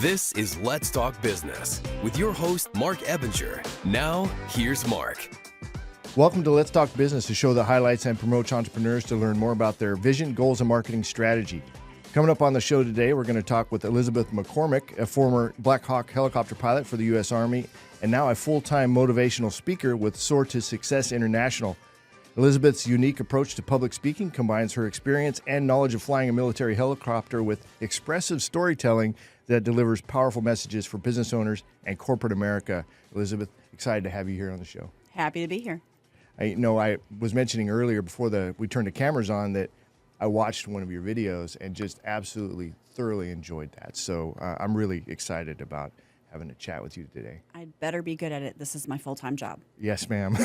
This is Let's Talk Business with your host, Marc Ebinger. Now, here's Marc. Welcome to Let's Talk Business, a show that highlights and promotes entrepreneurs to learn more about their vision, goals, and marketing strategy. Coming up on the show today, we're going to talk with Elizabeth McCormick, a former Black Hawk helicopter pilot for the U.S. Army, and now a full-time motivational speaker with Soar to Success International. Elizabeth's unique approach to public speaking combines her experience and knowledge of flying a military helicopter with expressive storytelling that delivers powerful messages for business owners and corporate America. Elizabeth, excited to have you here on the show. Happy to be here. I was mentioning earlier before we turned the cameras on that I watched one of your videos and just absolutely thoroughly enjoyed that. So I'm really excited about having a chat with you today. I'd better be good at it. This is my full-time job. Yes, ma'am.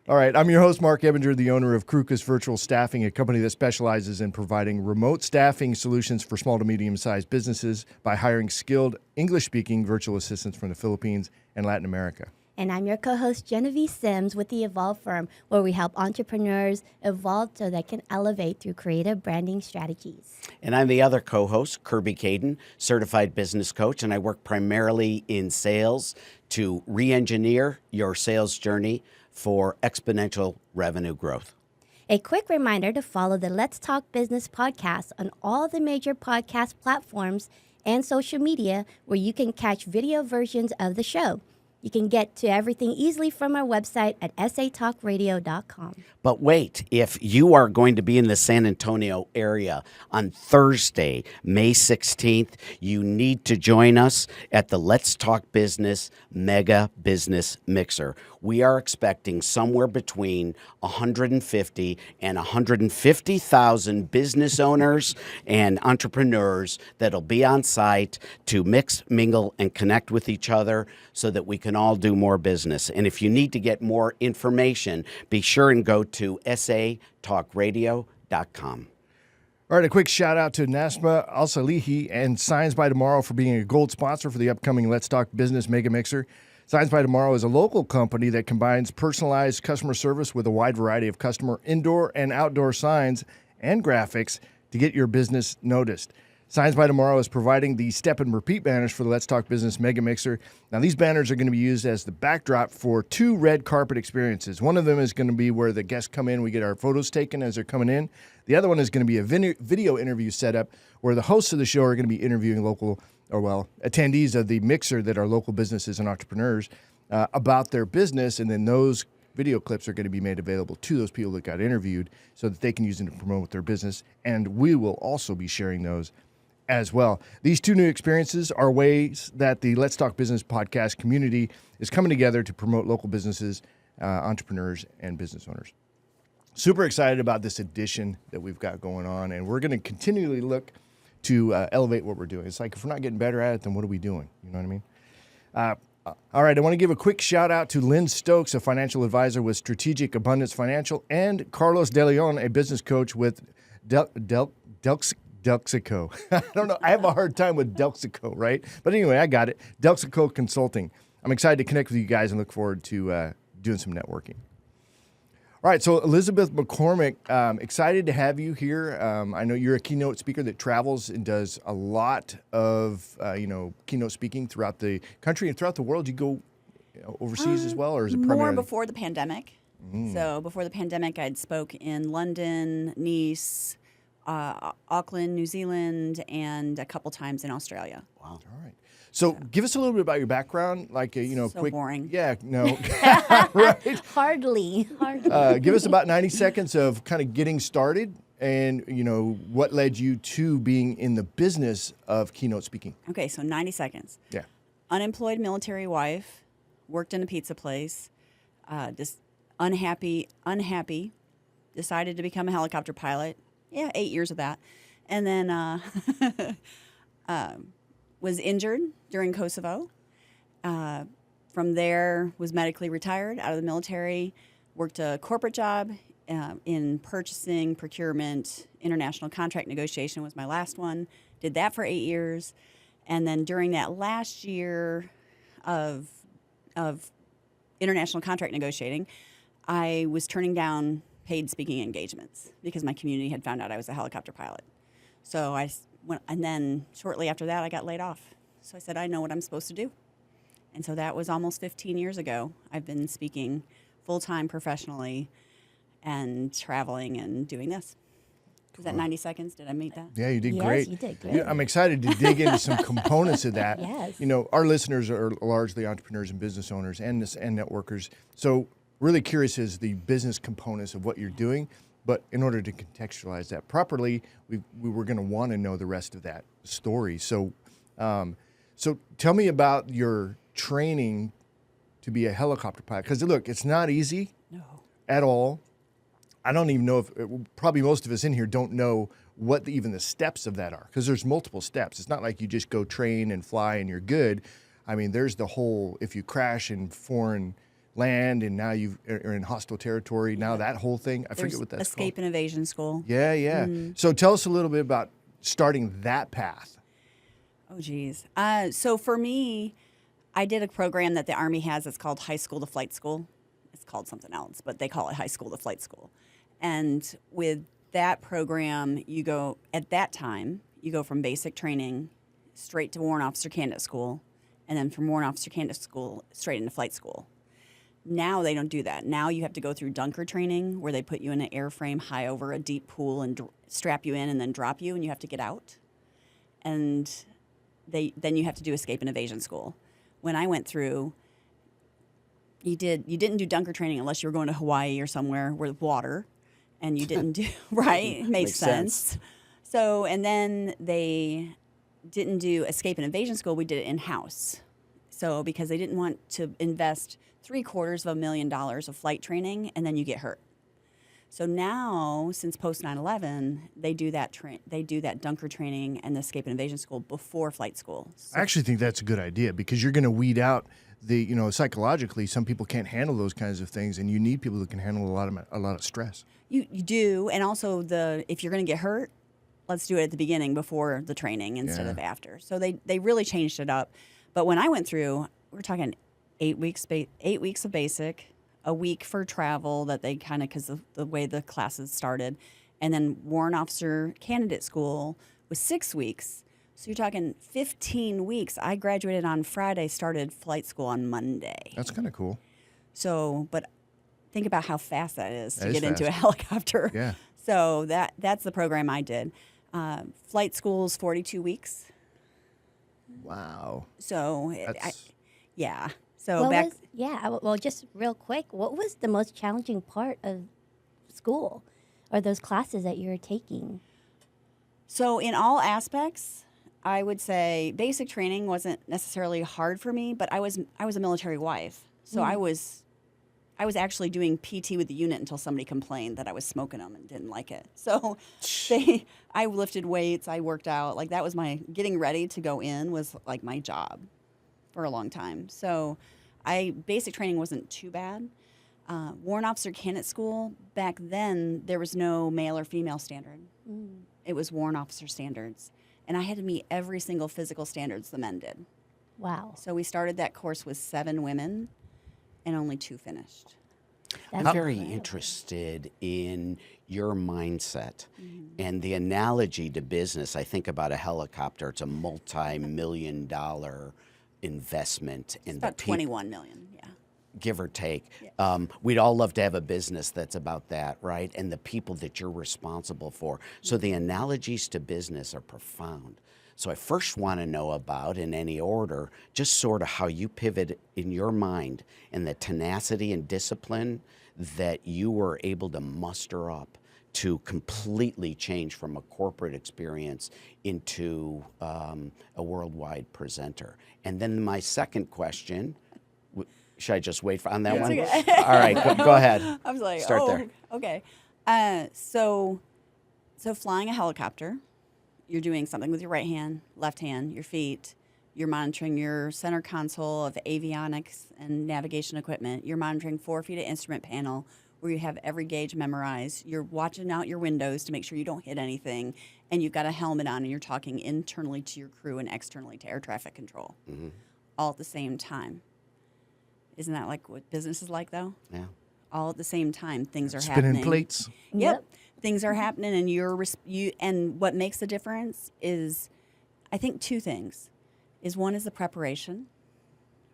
All right, I'm your host, Marc Ebinger, the owner of Krukus Virtual Staffing, a company that specializes in providing remote staffing solutions for small to medium-sized businesses by hiring skilled English-speaking virtual assistants from the Philippines and Latin America. And I'm your co-host, Jenevy Sims, with the Evolve firm, where we help entrepreneurs evolve so they can elevate through creative branding strategies. And I'm the other co-host, Kirby Kaden, certified business coach, and I work primarily in sales to re-engineer your sales journey for exponential revenue growth. A quick reminder to follow the Let's Talk Business podcast on all the major podcast platforms and social media where you can catch video versions of the show. You can get to everything easily from our website at satalkradio.com. But wait, if you are going to be in the San Antonio area on Thursday, May 16th, you need to join us at the Let's Talk Business Mega Business Mixer. We are expecting somewhere between 150 and 150,000 business owners and entrepreneurs that'll be on site to mix, mingle, and connect with each other so that we can all do more business. And if you need to get more information, be sure and go to satalkradio.com. All right, a quick shout out to Nasma Al-Salihi and Signs by Tomorrow for being a gold sponsor for the upcoming Let's Talk Business Mega Mixer. Signs by Tomorrow is a local company that combines personalized customer service with a wide variety of customer indoor and outdoor signs and graphics to get your business noticed. Signs by Tomorrow is providing the step and repeat banners for the Let's Talk Business Mega Mixer. Now, these banners are going to be used as the backdrop for two red carpet experiences. One of them is going to be where the guests come in, we get our photos taken as they're coming in. The other one is going to be a video interview setup where the hosts of the show are going to be interviewing attendees of the mixer that are local businesses and entrepreneurs about their business, and then those video clips are going to be made available to those people that got interviewed so that they can use them to promote their business, and we will also be sharing those as well. These two new experiences are ways that the Let's Talk Business podcast community is coming together to promote local businesses, entrepreneurs, and business owners. Super excited about this edition that we've got going on, and we're going to continually look to elevate what we're doing. It's like if we're not getting better at it, then what are we doing? You know what I mean? All right, I want to give a quick shout out to Lynn Stokes, a financial advisor with Strategic Abundance Financial, and Carlos De Leon, a business coach with Delxico. I don't know. I have a hard time with Delxico, right? But anyway, I got it. Delxico Consulting. I'm excited to connect with you guys and look forward to doing some networking. All right, so Elizabeth McCormick, excited to have you here. I know you're a keynote speaker that travels and does a lot of, keynote speaking throughout the country and throughout the world. You go overseas as well, or is it primarily? More before the pandemic. So before the pandemic, I'd spoke in London, Nice, Auckland, New Zealand, and a couple times in Australia. Wow. All right. So give us a little bit about your background, So quick. boring. Yeah, no. Right. Hardly. Give us about 90 seconds of kind of getting started and, what led you to being in the business of keynote speaking. Okay, so 90 seconds. Yeah. Unemployed military wife, worked in a pizza place, just unhappy, decided to become a helicopter pilot. Yeah, 8 years of that. And then was injured during Kosovo. From there, was medically retired out of the military, worked a corporate job in purchasing, procurement, international contract negotiation was my last one. Did that for 8 years. And then during that last year of international contract negotiating, I was turning down paid speaking engagements because my community had found out I was a helicopter pilot. So I And then shortly after that, I got laid off. So I said, I know what I'm supposed to do. And so that was almost 15 years ago. I've been speaking full-time professionally and traveling and doing this. Was that 90 seconds? Did I meet that? Yeah, you did Yes, great. you did great. Yeah, I'm excited to dig into some components of that. Yes. You know, our listeners are largely entrepreneurs and business owners and networkers. So really curious is the business components of what you're doing. But in order to contextualize that properly, we were going to want to know the rest of that story. So, so tell me about your training to be a helicopter pilot. Because look, it's not easy at all. I don't even know if probably most of us in here don't know what even the steps of that are, because there's multiple steps. It's not like you just go train and fly and you're good. I mean, there's the whole, if you crash in foreign land and now you are in hostile territory, now that whole thing, I forget what that's Escape called. and Evasion School. Yeah, yeah. So tell us a little bit about starting that path. Oh, geez. So for me, I did a program that the Army has. It's called High School to Flight School. It's called something else, but they call it High School to Flight School. And with that program, you go, at that time, you go from basic training straight to Warrant Officer Candidate School, and then from Warrant Officer Candidate School straight into flight school. Now they don't do that. Now you have to go through dunker training, where they put you in an airframe high over a deep pool and strap you in and then drop you, and you have to get out. And then you have to do escape and evasion school. When I went through, you didn't do dunker training unless you were going to Hawaii or somewhere with water, and you didn't do right. Makes sense. So, and then they didn't do escape and evasion school. We did it in house. So because they didn't want to invest $750,000 of flight training and then you get hurt. So now, since post 9/11, they do that dunker training and the escape and evasion school before flight school. So I actually think that's a good idea, because you're going to weed out psychologically, some people can't handle those kinds of things, and you need people who can handle a lot of stress. you do, and also if you're going to get hurt, let's do it at the beginning before the training instead of after. So they really changed it up. But when I went through, we're talking 8 weeks of basic, a week for travel that they kind of, because of the way the classes started, and then Warrant Officer Candidate School was 6 weeks. So you're talking 15 weeks. I graduated on Friday, started flight school on Monday. That's kind of cool. So, but think about how fast that is to That is get into a fast. helicopter. Yeah. So that's the program I did. Flight school's 42 weeks. Wow. So, That's- yeah. So Well, just real quick, what was the most challenging part of school or those classes that you were taking? So in all aspects, I would say basic training wasn't necessarily hard for me, but I was a military wife. So I was actually doing PT with the unit until somebody complained that I was smoking them and didn't like it. So I lifted weights, I worked out. Like that was getting ready to go in was like my job for a long time. So basic training wasn't too bad. Warrant Officer Candidate School, back then, there was no male or female standard. It was Warrant Officer standards. And I had to meet every single physical standards the men did. Wow. So we started that course with 7 women and only 2 finished. I'm very interested in your mindset and the analogy to business. I think about a helicopter. It's a multi-million-dollar investment in About 21 million, yeah. give or take. We'd all love to have a business that's about that, right? And the people that you're responsible for. So the analogies to business are profound. So I first want to know about, in any order, just sort of how you pivot in your mind and the tenacity and discipline that you were able to muster up to completely change from a corporate experience into a worldwide presenter. And then my second question, should I just wait on that one? Okay. All right, go ahead. I was like, Start there. Okay. So flying a helicopter, you're doing something with your right hand, left hand, your feet. You're monitoring your center console of avionics and navigation equipment. You're monitoring 4 feet of instrument panel where you have every gauge memorized. You're watching out your windows to make sure you don't hit anything. And you've got a helmet on and you're talking internally to your crew and externally to air traffic control, all at the same time. Isn't that like what business is like, though? Yeah. All at the same time, things are Spinning happening. plates. Yep. things are happening, and and what makes the difference is, I think, two things. One is the preparation,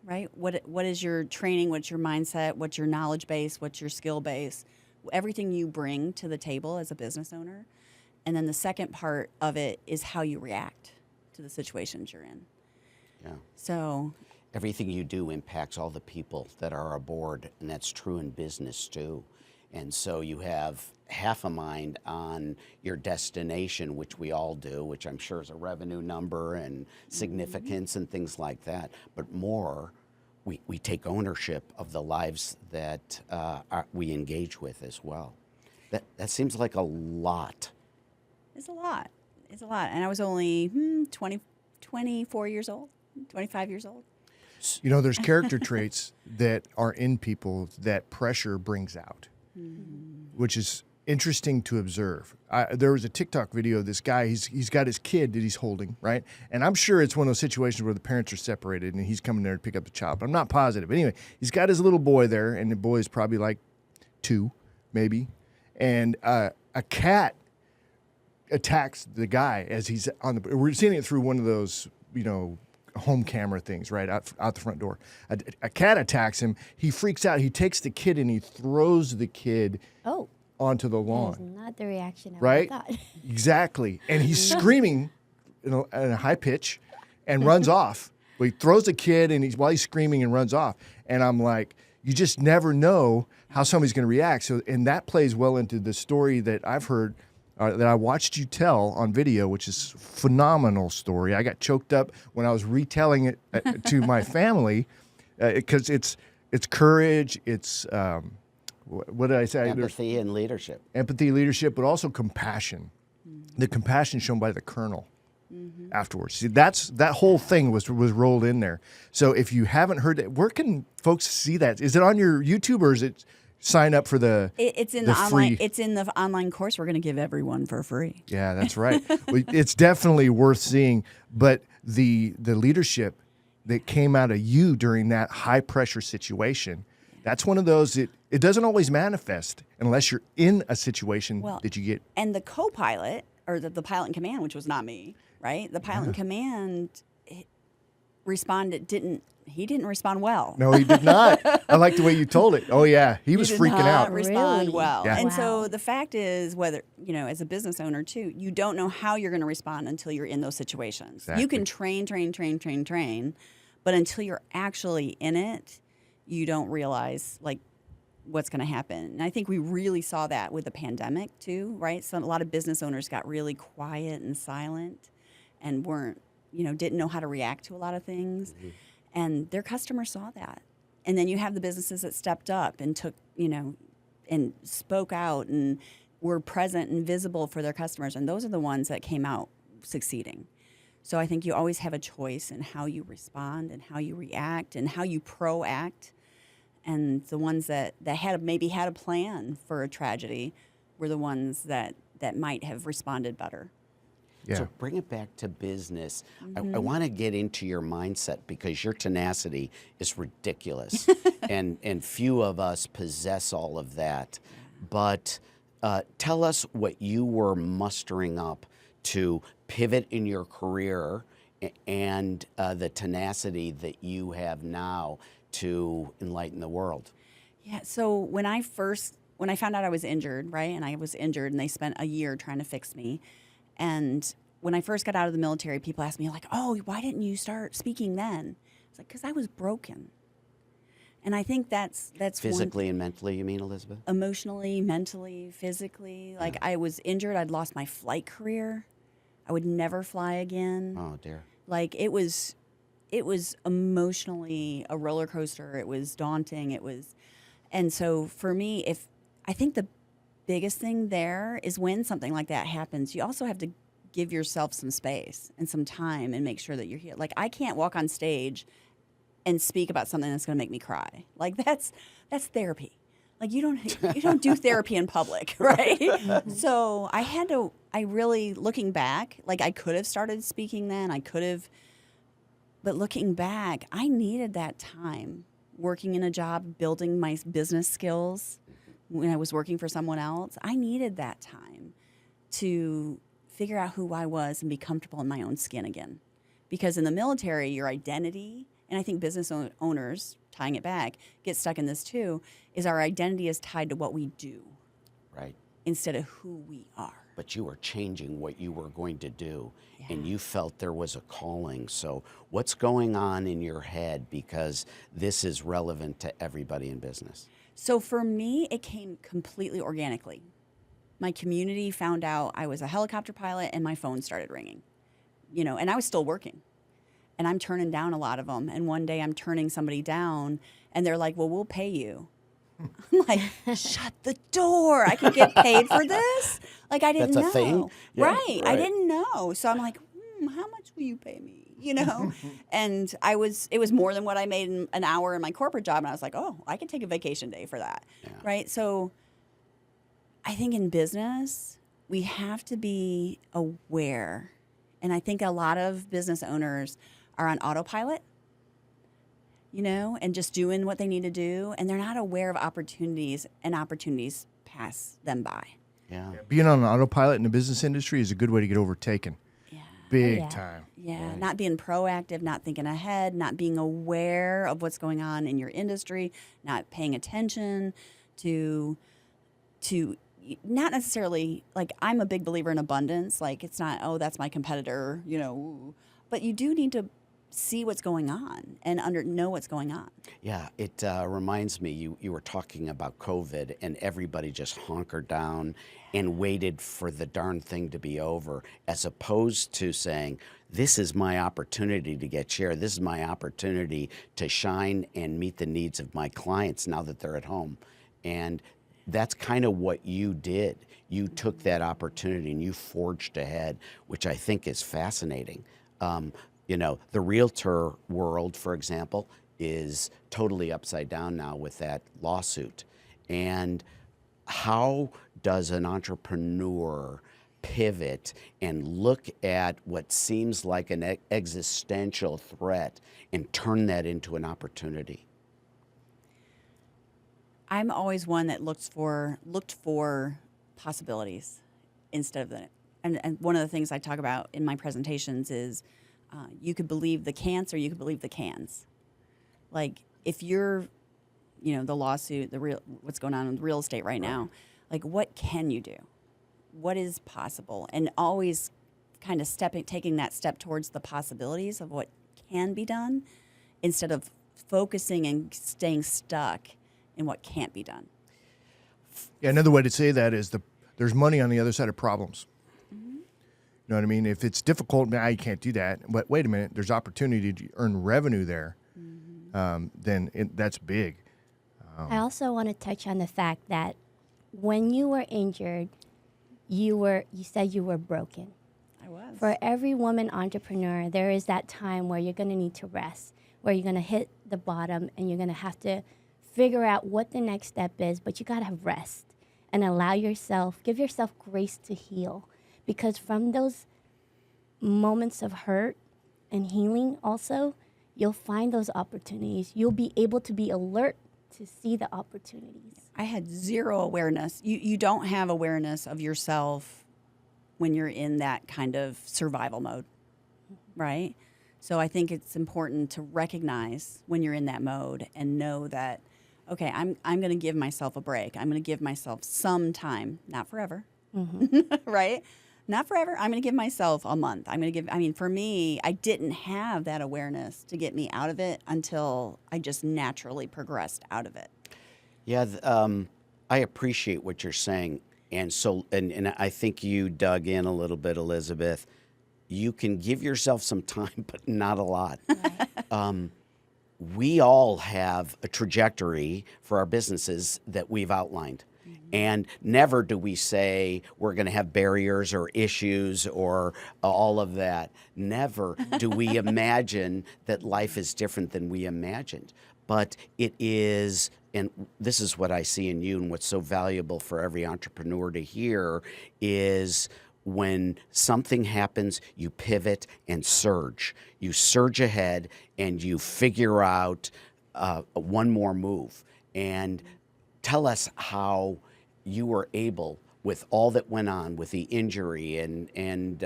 right? What is your training? What's your mindset? What's your knowledge base? What's your skill base? Everything you bring to the table as a business owner. And then the second part of it is how you react to the situations you're in. Yeah. So Everything you do impacts all the people that are aboard, and that's true in business too. And so you have half a mind on your destination, which we all do, which I'm sure is a revenue number and significance and things like that. But more, we take ownership of the lives that we engage with as well. That seems like a lot. it's a lot. It's a lot. And I was only 24 years old, 25 years old. You know, there's character traits that are in people that pressure brings out, which is interesting to observe. There was a TikTok video of this guy. He's got his kid that he's holding, right? And I'm sure it's one of those situations where the parents are separated and he's coming there to pick up the child. But I'm not positive. But anyway, he's got his little boy there, and the boy is probably like 2, maybe. And a cat attacks the guy as he's on the. We're seeing it through one of those, home camera things, right out the front door. A cat attacks him. He freaks out. He takes the kid and he throws the kid onto the That is lawn. not the reaction I Right? thought. Exactly. And he's screaming in a high pitch and runs off. Well, he throws the kid while he's screaming and runs off. And I'm like, you just never know how somebody's going to react. So, and that plays well into the story that I've heard, that I watched you tell on video, which is a phenomenal story. I got choked up when I was retelling it to my family because it's courage, it's what did I say? Empathy and leadership. Empathy, leadership, but also compassion. The compassion shown by the colonel afterwards. See, that whole thing was rolled in there. So if you haven't heard that, where can folks see that? Is it on your YouTube, or is it sign up for the It's in the online. It's in the online course we're going to give everyone for free. Yeah, that's right. It's definitely worth seeing. But the leadership that came out of you during that high pressure situation, that's one of those it doesn't always manifest unless you're in a situation that you get. And the co-pilot, or the pilot in command, which was not me, right? The pilot in command he didn't respond well. No, he did not. I like the way you told it. Oh yeah, he was did freaking not out. respond Really? well. Yeah. And Wow. so the fact is, whether, as a business owner too, you don't know how you're going to respond until you're in those situations. Exactly. You can train, but until you're actually in it, you don't realize what's going to happen. And I think we really saw that with the pandemic too, right? So a lot of business owners got really quiet and silent and didn't know how to react to a lot of things. Mm-hmm. And their customers saw that. And then you have the businesses that stepped up and took, and spoke out and were present and visible for their customers. And those are the ones that came out succeeding. So I think you always have a choice in how you respond and how you react and how you proact. And the ones that maybe had a plan for a tragedy were the ones that might have responded better. Yeah. So bring it back to business. I want to get into your mindset because your tenacity is ridiculous, and few of us possess all of that. But tell us what you were mustering up to pivot in your career and the tenacity that you have now to enlighten the world. Yeah. So when I found out I was injured, right, and I was injured, and they spent a year trying to fix me. And when I first got out of the military, people asked me, oh, why didn't you start speaking then? It's because I was broken. And I think that's Physically and mentally, you mean, Elizabeth? Emotionally, mentally, physically. I was injured. I'd lost my flight career. I would never fly again. Oh, dear. It was emotionally a roller coaster. It was daunting. And so for me, I think the biggest thing there is when something like that happens, you also have to give yourself some space and some time and make sure that you're here. I can't walk on stage and speak about something that's going to make me cry. That's therapy. You don't do therapy in public, right? So I really, looking back, I could have started speaking then. But looking back, I needed that time working in a job, building my business skills, when I was working for someone else. I needed that time to figure out who I was and be comfortable in my own skin again. Because in the military, your identity, and I think business owners, tying it back, get stuck in this too, is our identity is tied to what we do. Right. Instead of who we are. But you were changing what you were going to do, and you felt there was a calling. So what's going on in your head? Because this is relevant to everybody in business. So for me, it came completely organically. My community found out I was a helicopter pilot, and my phone started ringing. And I was still working. And I'm turning down a lot of them. And one day I'm turning somebody down, and they're like, well, we'll pay you. I'm like, shut the door. I can get paid for this? Like, I didn't know. That's a thing? Yeah, right. I didn't know. So I'm like, how much will you pay me? And it was more than what I made in an hour in my corporate job. And I was like, oh, I can take a vacation day for that. Yeah. Right. So I think in business, we have to be aware. And I think a lot of business owners are on autopilot. And just doing what they need to do, and they're not aware of opportunities, and opportunities pass them by. Yeah. Being on an autopilot in the business industry is a good way to get overtaken. Yeah. Big time. Yeah, Right. not being proactive, not thinking ahead, not being aware of what's going on in your industry, not paying attention to not necessarily, like, I'm a big believer in abundance. Like, it's not, oh, that's my competitor, but you do need to see what's going on and know what's going on. Yeah, it reminds me, you were talking about COVID, and everybody just hunkered down and waited for the darn thing to be over, as opposed to saying, this is my opportunity to get share. This is my opportunity to shine and meet the needs of my clients now that they're at home. And that's kind of what you did. You took that opportunity and you forged ahead, which I think is fascinating. The realtor world, for example, is totally upside down now with that lawsuit. And how does an entrepreneur pivot and look at what seems like an existential threat and turn that into an opportunity? I'm always one that looked for possibilities instead of the. And one of the things I talk about in my presentations is you could believe the can'ts or you could believe the cans. Like, if you're, the lawsuit, what's going on with real estate right now, like, what can you do? What is possible? And always kind of taking that step towards the possibilities of what can be done instead of focusing and staying stuck in what can't be done. Yeah, another way to say that is there's money on the other side of problems. Mm-hmm. You know what I mean? If it's difficult, you can't do that. But wait a minute, there's opportunity to earn revenue there. Then that's big. I also want to touch on the fact that when you were injured, you said you were broken. I was. For every woman entrepreneur, there is that time where you're going to need to rest, where you're going to hit the bottom and you're going to have to figure out what the next step is, but you got to have rest and give yourself grace to heal. Because from those moments of hurt and healing also, you'll find those opportunities. You'll be able to be alert to see the opportunities. I had zero awareness. You don't have awareness of yourself when you're in that kind of survival mode, right? So I think it's important to recognize when you're in that mode and know that, okay, I'm going to give myself a break. I'm going to give myself some time, not forever, right? Not forever. I'm going to give myself a month. For me, I didn't have that awareness to get me out of it until I just naturally progressed out of it. Yeah, I appreciate what you're saying. And so, and I think you dug in a little bit, Elizabeth. You can give yourself some time, but not a lot. Right. We all have a trajectory for our businesses that we've outlined. And never do we say we're going to have barriers or issues or all of that. Never do we imagine that life is different than we imagined. But it is, and this is what I see in you and what's so valuable for every entrepreneur to hear, is when something happens, you pivot and surge. You surge ahead and you figure out one more move. And tell us how you were able, with all that went on with the injury and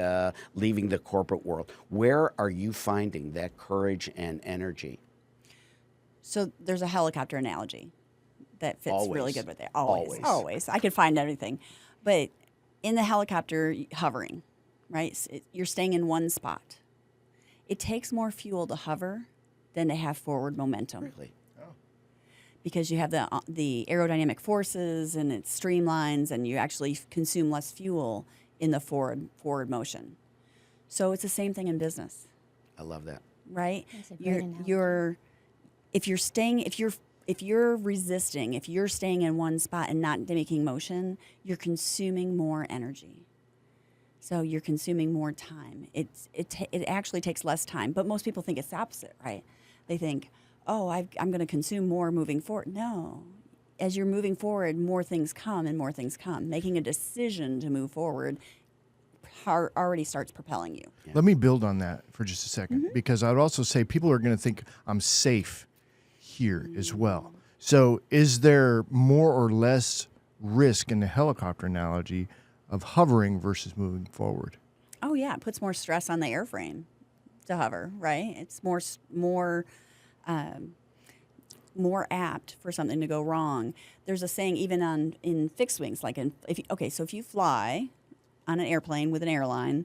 leaving the corporate world, where are you finding that courage and energy? So there's a helicopter analogy that fits really Always. good with it. Always. Always. I could find everything. But in the helicopter, hovering, right? You're staying in one spot. It takes more fuel to hover than to have forward momentum. Really? Because you have the aerodynamic forces and it streamlines and you actually consume less fuel in the forward motion. So it's the same thing in business, I love that. right? That's a great analogy. If you're resisting, if you're staying in one spot and not making motion, you're consuming more energy. So you're consuming more time. It actually takes less time, but most people think it's the opposite, right? They think, oh, I'm going to consume more moving forward. No. As you're moving forward, more things come and more things come. Making a decision to move forward already starts propelling you. Let me build on that for just a second, because I would also say people are going to think I'm safe here as well. So is there more or less risk in the helicopter analogy of hovering versus moving forward? Oh, yeah. It puts more stress on the airframe to hover, right? It's more apt for something to go wrong. There's a saying even in fixed wings, like if you fly on an airplane with an airline,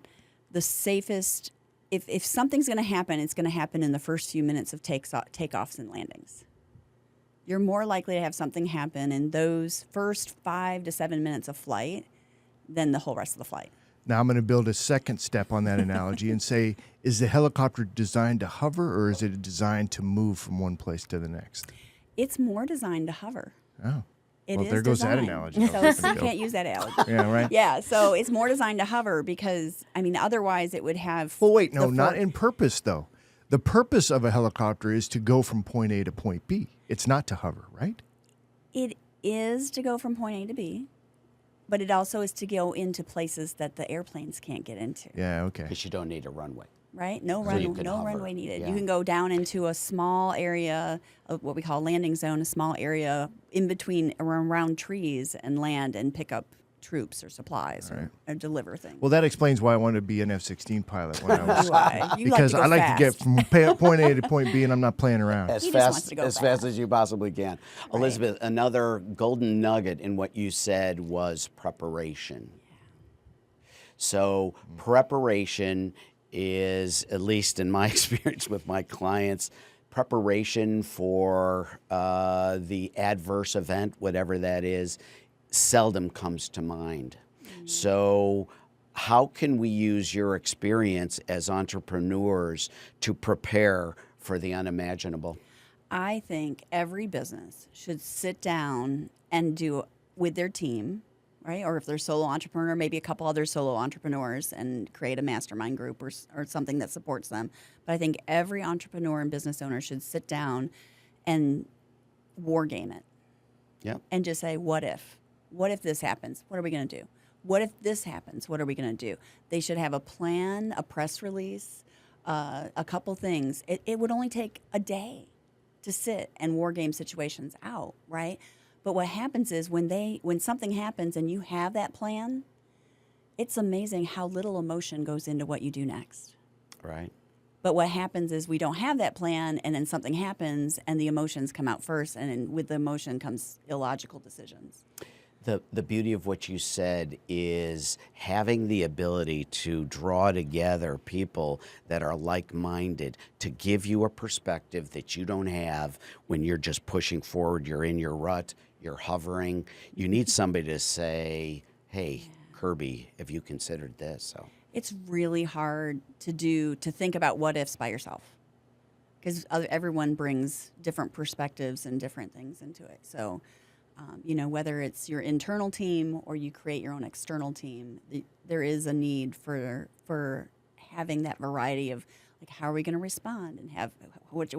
the safest, if something's going to happen, it's going to happen in the first few minutes of takeoffs and landings. You're more likely to have something happen in those first 5 to 7 minutes of flight than the whole rest of the flight. Now I'm going to build a second step on that analogy and say, is the helicopter designed to hover or is it designed to move from one place to the next? It's more designed to hover. Oh. It Well, is there goes that designed. analogy. I was So gonna you go. can't use that analogy. Yeah, right? Yeah, so it's more designed to hover because, otherwise it would have... Well, wait, no, the not for- in purpose, though. The purpose of a helicopter is to go from point A to point B. It's not to hover, right? It is to go from point A to B, but it also is to go into places that the airplanes can't get into, Yeah, okay. Because you don't need a runway. right? No you can hover. runway needed. Yeah. You can go down into a small area of what we call landing zone, a small area in between around trees and land and pick up troops or supplies or deliver things. Well, that explains why I wanted to be an F-16 pilot when I was... Why? You because like I to go like fast. to get from point A to point B, and I'm not playing around. As He just wants fast to go as fast. fast as you possibly can. Elizabeth, another golden nugget in what you said was preparation. So preparation is, at least in my experience with my clients, preparation for the adverse event, whatever that is, seldom comes to mind. So how can we use your experience as entrepreneurs to prepare for the unimaginable? I think every business should sit down and do with their team, right? Or if they're solo entrepreneur, maybe a couple other solo entrepreneurs and create a mastermind group or something that supports them. But I think every entrepreneur and business owner should sit down and war game it. Yep. And just say, what if? What if this happens? What are we going to do? What if this happens? What are we going to do? They should have a plan, a press release, a couple things. It would only take a day to sit and war game situations out, right? But what happens is when something happens and you have that plan, it's amazing how little emotion goes into what you do next. Right. But what happens is we don't have that plan, and then something happens, and the emotions come out first, and then with the emotion comes illogical decisions. The beauty of what you said is having the ability to draw together people that are like-minded to give you a perspective that you don't have when you're just pushing forward, you're in your rut, you're hovering. You need somebody to say, hey, Kirby, have you considered this? So It's really hard to think about what ifs by yourself because everyone brings different perspectives and different things into it. So, whether it's your internal team or you create your own external team, there is a need for having that variety of like, how are we going to respond and have what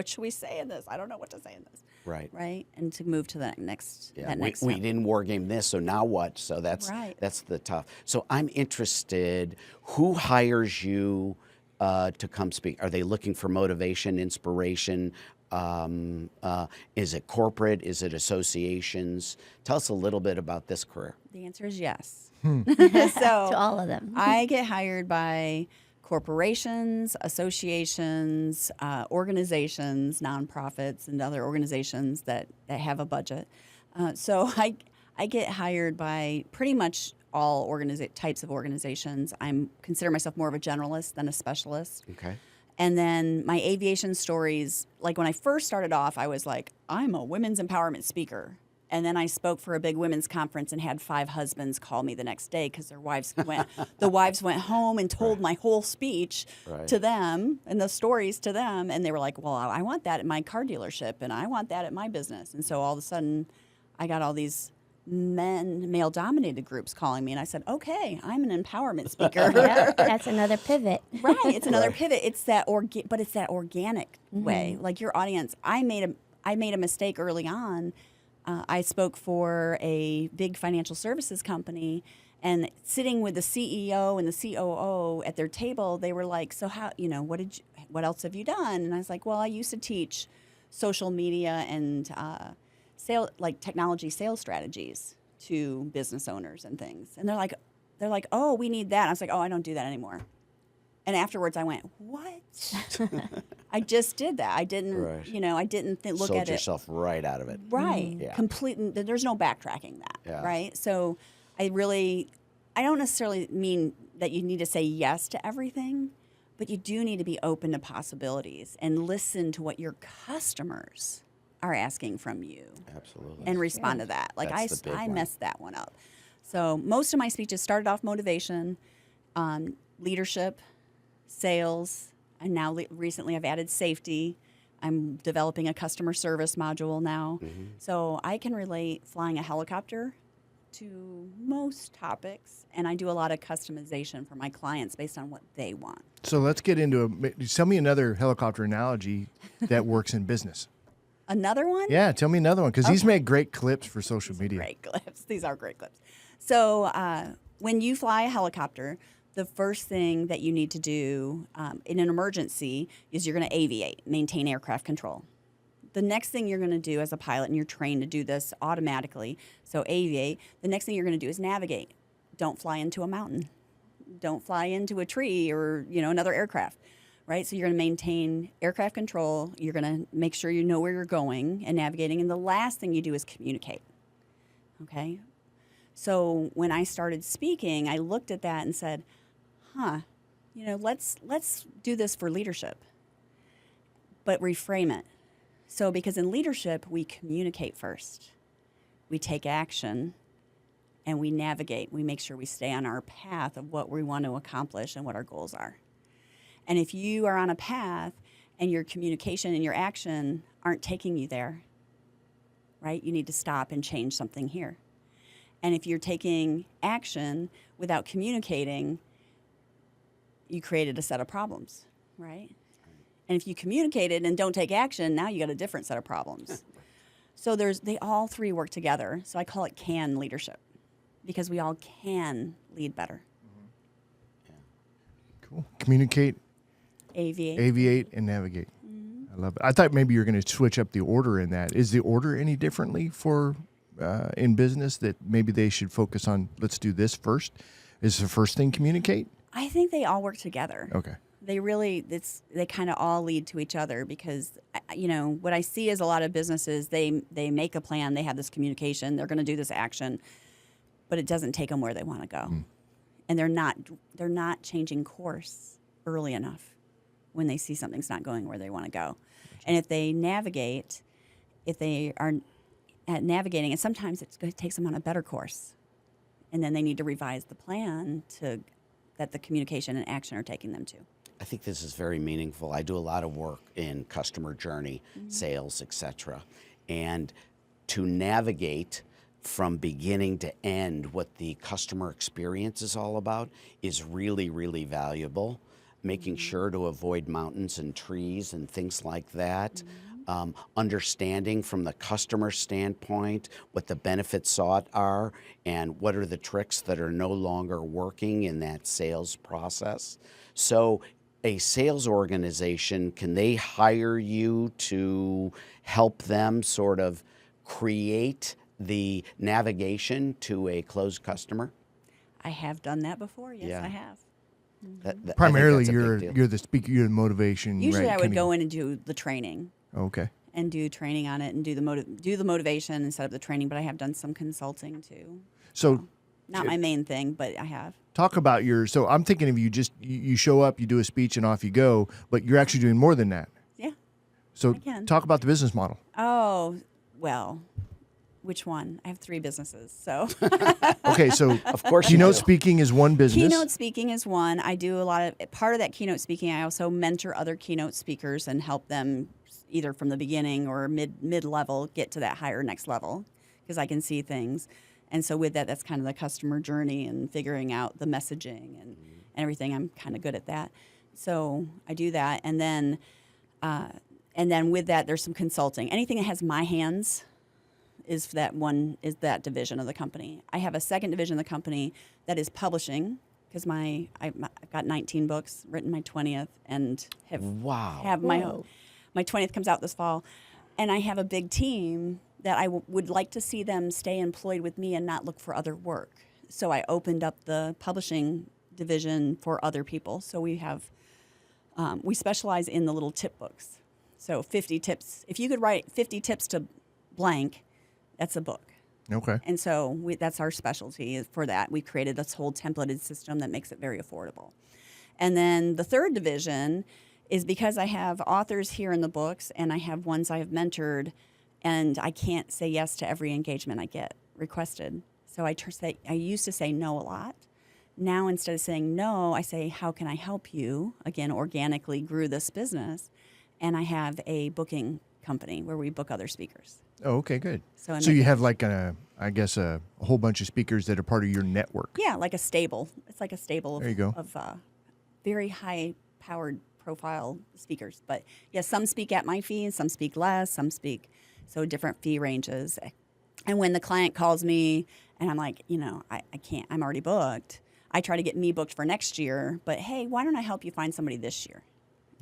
should we say in this? I don't know what to say in this. Right. And to move to that next. yeah, that we, next we step. didn't war game this, so now what? So that's Right. that's the tough. So I'm interested, who hires you to come speak? Are they looking for motivation, inspiration? Is it corporate? Is it associations? Tell us a little bit about this career. The answer is yes. To all of them. I get hired by corporations, associations, organizations, nonprofits, and other organizations that have a budget. So I get hired by pretty much all types of organizations. I consider myself more of a generalist than a specialist. Okay. And then my aviation stories, like when I first started off, I was like, I'm a women's empowerment speaker. And then I spoke for a big women's conference and had 5 husbands call me the next day because the wives went home and told my whole speech to them and the stories to them. And they were like, well, I want that at my car dealership and I want that at my business. And so all of a sudden I got all these male-dominated groups calling me, and I said, okay, I'm an empowerment speaker. Yeah, that's another pivot. Right, it's another pivot. It's that but it's that organic way. Like your audience, I made a mistake early on. I spoke for a big financial services company, and sitting with the CEO and the COO at their table, they were like, so how, what else have you done? And I was like, well, I used to teach social media and technology sales strategies to business owners and things. And they're like, oh, we need that. I was like, oh, I don't do that anymore. And afterwards I went, what? I just did that. I didn't, I didn't look Sold at it. yourself right out of it. Right. Yeah. Completely. There's no backtracking that. Yeah. Right. So I don't necessarily mean that you need to say yes to everything, but you do need to be open to possibilities and listen to what your customers are asking from you. Absolutely. And respond to that. Like That's the big I one. messed that one up. So most of my speeches started off motivation, leadership, sales, and now recently I've added safety. I'm developing a customer service module now. So I can relate flying a helicopter to most topics, and I do a lot of customization for my clients based on what they want. So let's get into tell me another helicopter analogy that works in business. Another one? Yeah, tell me another one, because he's made great clips for social media. Great clips. These are great clips. So when you fly a helicopter, the first thing that you need to do in an emergency is you're going to aviate, maintain aircraft control. The next thing you're going to do as a pilot, and you're trained to do this automatically, so aviate, the next thing you're going to do is navigate. Don't fly into a mountain. Don't fly into a tree or another aircraft. Right? So you're going to maintain aircraft control. You're going to make sure you know where you're going and navigating. And the last thing you do is communicate. Okay? So when I started speaking, I looked at that and said, let's do this for leadership, but reframe it. So because in leadership, we communicate first. We take action and we navigate. We make sure we stay on our path of what we want to accomplish and what our goals are. And if you are on a path and your communication and your action aren't taking you there, right, you need to stop and change something here. And if you're taking action without communicating, you created a set of problems, right? And if you communicated and don't take action, now you got a different set of problems. So they all three work together. So I call it can leadership, because we all can lead better. Cool. Communicate, Aviate, and navigate. I love it. I thought maybe you were going to switch up the order in that. Is the order any differently for in business, that maybe they should focus on, let's do this first? Is the first thing communicate? I think they all work together. Okay. They kind of all lead to each other, because what I see is a lot of businesses, they make a plan, they have this communication, they're going to do this action, but it doesn't take them where they want to go. And they're not changing course early enough when they see something's not going where they want to go. And if they navigate, if they are at navigating, and sometimes it takes them on a better course, and then they need to revise the plan that the communication and action are taking them to. I think this is very meaningful. I do a lot of work in customer journey, sales, etc. And to navigate from beginning to end what the customer experience is all about is really, really valuable. Making sure to avoid mountains and trees and things like that. Understanding from the customer standpoint what the benefits sought are and what are the tricks that are no longer working in that sales process. So a sales organization, can they hire you to help them sort of create the navigation to a closed customer? I have done that before. Yes, Yeah. I have. I think Primarily, that's a big deal. you're the speaker, you're the motivation. Usually, right, I would kinda- go in and do the training Okay. and do training on it and do the motivation and set up the training. But I have done some consulting too. So Not my main thing, but I have. talk about so I'm thinking of you show up, you do a speech and off you go, but you're actually doing more than that. Yeah. So I can. talk about the business model. Oh, well, which one? I have 3 businesses, so. Okay, so Of course you keynote do. speaking is one business. Keynote speaking is one. I do a lot of part of that keynote speaking. I also mentor other keynote speakers and help them either from the beginning or mid level get to that higher next level because I can see things. And so with that, that's kind of the customer journey and figuring out the messaging and everything. I'm kind of good at that. So I do that, and then with that, there's some consulting. Anything that has my hands is that division of the company. I have a second division of the company that is publishing because I've got 19 books, written my 20th, and have Wow. my 20th comes out this fall, and I have a big team that I would like to see them stay employed with me and not look for other work. So I opened up the publishing division for other people. So we have we specialize in the little tip books. So 50 tips. If you could write 50 tips to blank, that's a book. Okay. And so that's our specialty for that. We created this whole templated system that makes it very affordable. And then the third division is because I have authors here in the books and I have ones I have mentored, and I can't say yes to every engagement I get requested. So I used to say no a lot. Now instead of saying no, I say, how can I help you? Again, organically grew this business. And I have a booking company where we book other speakers. Oh, okay, good. So So you have like a whole bunch of speakers that are part of your network. Yeah, like a stable. It's like a stable There you go. of very high-powered profile speakers. But yeah, some speak at my fee and some speak less, some speak, so different fee ranges. And when the client calls me and I'm like, I can't, I'm already booked, I try to get me booked for next year, but hey, why don't I help you find somebody this year?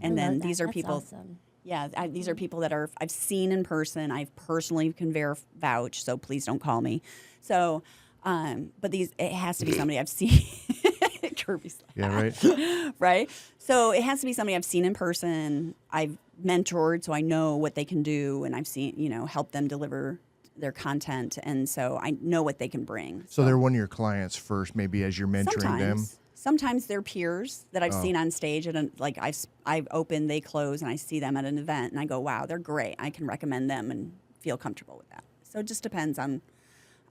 And I then love that. these are That's people, awesome. yeah, these are people that I've seen in person. I've personally can vouch, so please don't call me. So, but it has to be somebody I've seen. Kirby's Yeah, right. right? So it has to be somebody I've seen in person. I've mentored, so I know what they can do, and I've seen, help them deliver their content, and so I know what they can bring. So they're one of your clients first, maybe as you're mentoring them. Sometimes they're peers that I've seen on stage, and like I've opened, they close, and I see them at an event, and I go, wow, they're great. I can recommend them and feel comfortable with that. So it just depends on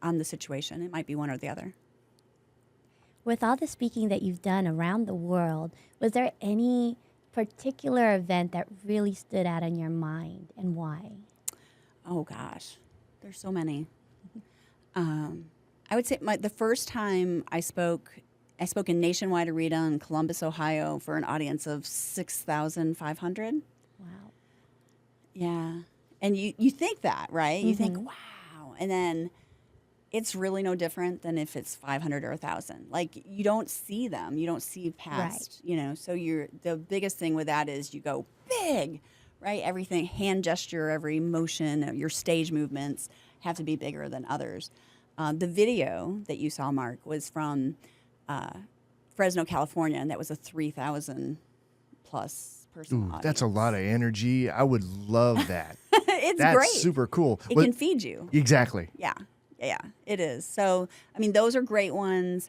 the situation. It might be one or the other. With all the speaking that you've done around the world, was there any particular event that really stood out in your mind, and why? Oh gosh, there's so many. I would say the first time I spoke in Nationwide Arena in Columbus, Ohio, for an audience of 6,500. Wow. Yeah, and you think that, right? You think, wow, and then it's really no different than if it's 500 or 1,000. Like, you don't see them. You don't see past, so the biggest thing with that is you go big, right? Everything, hand gesture, every motion, your stage movements have to be bigger than others. The video that you saw, Mark, was from Fresno, California, and that was a 3,000 plus person audience. That's a lot of energy. I would love that. It's That's great. super cool. It can feed you. Exactly. Yeah, it is. So, I mean, those are great ones,